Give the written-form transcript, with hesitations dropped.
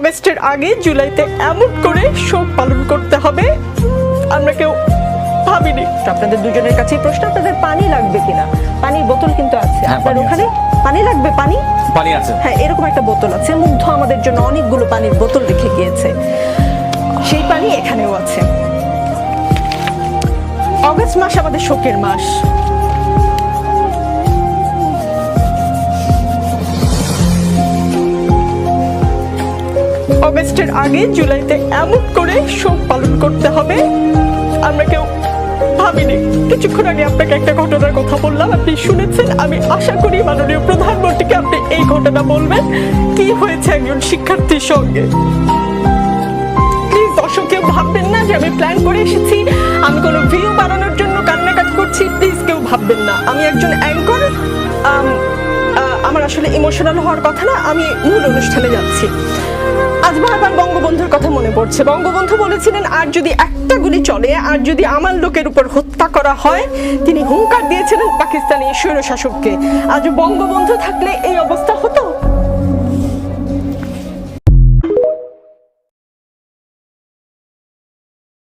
আগস্টের আগে জুলাইতে এমন করে শোক পালন করতে হবে আমরা কেউ ভাবিনি। আপনাদের দুজনের কাছেই প্রশ্ন, আপনাদের পানি লাগবে কিনা? পানির বোতল কিন্তু আছে আপনার ওখানে। পানি লাগবে? পানি আছে, হ্যাঁ, এরকম একটা বোতল আছে। মুগ্ধ আমাদের জন্য অনেকগুলো পানির বোতল রেখে গিয়েছে, সেই পানি এখানেও আছে। অগস্ট মাস আমাদের শোকের মাস। অগস্টের আগে জুলাইতে এমন করে শোক পালন করতে হবে আমরা কেউ ভাবিনি। কিছুক্ষণ আগে আপনাকে একটা ঘটনার কথা বললাম, আপনি শুনেছেন। আমি আশা করি মাননীয় প্রধানমন্ত্রীকে আপনি এই ঘটনা বলবেন, কি হয়েছে একজন শিক্ষার্থীর সঙ্গে। প্লিজ দর্শক কেউ ভাববেন না যে আমি প্ল্যান করে এসেছি, আমি কোনো ভিউ বানানোর জন্য কান্নাকাটি করছি। প্লিজ কেউ ভাববেন না, আমি একজন অ্যাঙ্কর। আমার আসলে ইমোশনাল হওয়ার কথা না, আমি মূল অনুষ্ঠানে যাচ্ছি। আজ বারবার বঙ্গবন্ধুর কথা মনে পড়ছে। বঙ্গবন্ধু বলেছিলেন, আর যদি একটা গুলি চলে, আর যদি আমার লোকের উপর হত্যা করা হয়, তিনি হুঙ্কার দিয়েছিলেন পাকিস্তানি স্বৈরশাসককে। আজ বঙ্গবন্ধু থাকলে এই অবস্থা হতো?